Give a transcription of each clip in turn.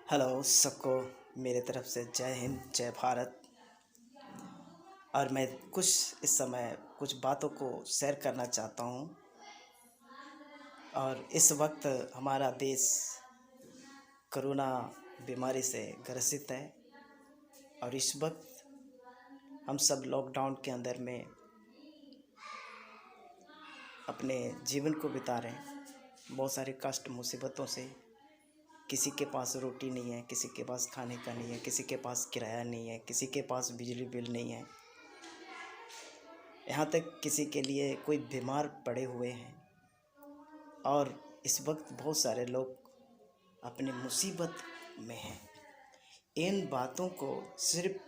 Hello सबको मेरे तरफ से जय हिंद जय भारत। और मैं इस समय कुछ बातों को शेयर करना चाहता हूँ। और इस वक्त हमारा देश कोरोना बीमारी से ग्रसित है और इस वक्त हम सब लॉकडाउन के अंदर में अपने जीवन को बिता रहे हैं। बहुत सारे कष्ट मुसीबतों से, किसी के पास रोटी नहीं है, किसी के पास खाने का नहीं है, किसी के पास किराया नहीं है, किसी के पास बिजली बिल नहीं है, यहाँ तक किसी के लिए कोई बीमार पड़े हुए हैं। और इस वक्त बहुत सारे लोग अपनी मुसीबत में हैं। इन बातों को सिर्फ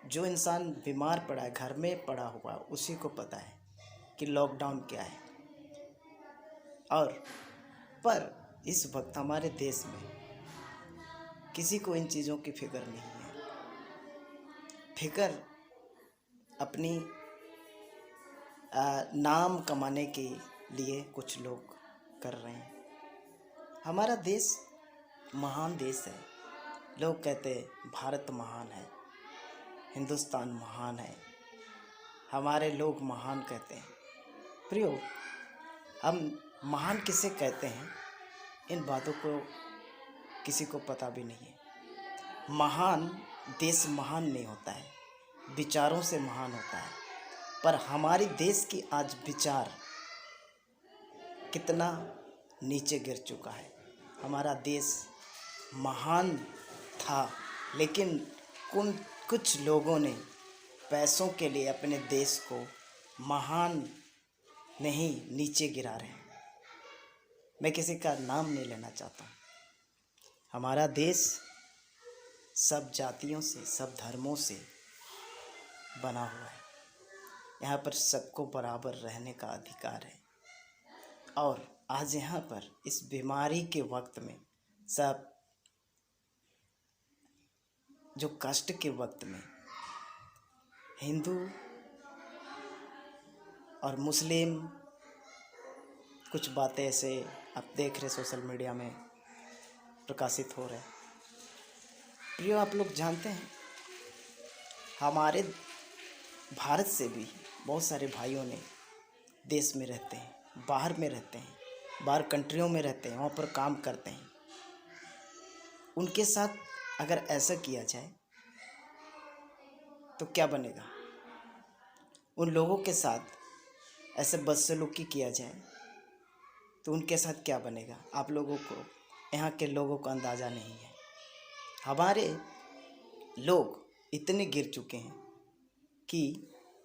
जो इंसान बीमार पड़ा है, घर में पड़ा हुआ, उसी को पता है कि लॉकडाउन क्या है। और पर इस वक्त हमारे देश में किसी को इन चीज़ों की फिक्र नहीं है। फिक्र अपनी नाम कमाने के लिए कुछ लोग कर रहे हैं। हमारा देश महान देश है। लोग कहते हैं भारत महान है, हिंदुस्तान महान है, हमारे लोग महान कहते हैं। प्रियो, हम महान किसे कहते हैं, इन बातों को किसी को पता भी नहीं है। महान देश महान नहीं होता है, विचारों से महान होता है। पर हमारे देश की आज विचार कितना नीचे गिर चुका है। हमारा देश महान था, लेकिन कुछ लोगों ने पैसों के लिए अपने देश को महान नहीं नीचे गिरा रहे हैं। मैं किसी का नाम नहीं लेना चाहता। हमारा देश सब जातियों से, सब धर्मों से बना हुआ है। यहाँ पर सबको बराबर रहने का अधिकार है। और आज यहाँ पर इस बीमारी के वक्त में सब जो कष्ट के वक्त में हिंदू और मुस्लिम कुछ बातें ऐसे आप देख रहे सोशल मीडिया में प्रकाशित हो रहे हैं। प्रियो, आप लोग जानते हैं हमारे भारत से भी बहुत सारे भाइयों ने देश में रहते हैं, बाहर में रहते हैं, बाहर कंट्रियों में रहते हैं, वहाँ पर काम करते हैं। उनके साथ अगर ऐसा किया जाए तो क्या बनेगा? उन लोगों के साथ ऐसे बदसलूकी किया जाए तो उनके साथ क्या बनेगा? आप लोगों को, यहाँ के लोगों को अंदाज़ा नहीं है। हमारे लोग इतने गिर चुके हैं कि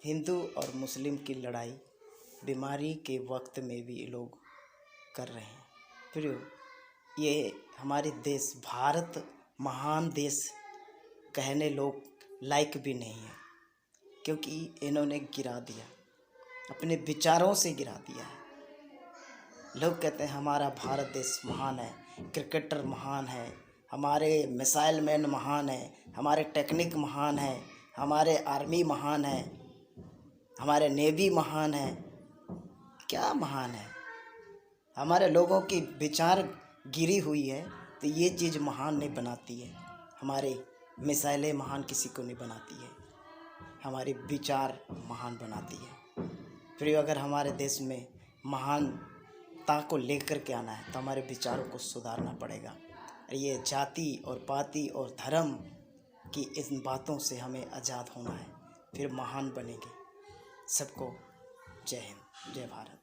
हिंदू और मुस्लिम की लड़ाई बीमारी के वक्त में भी लोग कर रहे हैं। फिर ये हमारे देश भारत महान देश कहने लोग लायक भी नहीं है, क्योंकि इन्होंने गिरा दिया, अपने विचारों से गिरा दिया है। लोग कहते हैं हमारा भारत देश महान है, क्रिकेटर महान है, हमारे मिसाइल मैन महान है, हमारे टेक्निक महान है, हमारे आर्मी महान है, हमारे नेवी महान है। क्या महान है? हमारे लोगों की विचार गिरी हुई है, तो ये चीज़ महान नहीं बनाती है। हमारे मिसाइलें महान किसी को नहीं बनाती है, हमारे विचार महान बनाती है। फिर अगर हमारे देश में महानता को लेकर के आना है तो हमारे विचारों को सुधारना पड़ेगा। ये जाति और पाति और धर्म की इन बातों से हमें आज़ाद होना है, फिर महान बनेंगे। सबको जय हिंद जय भारत।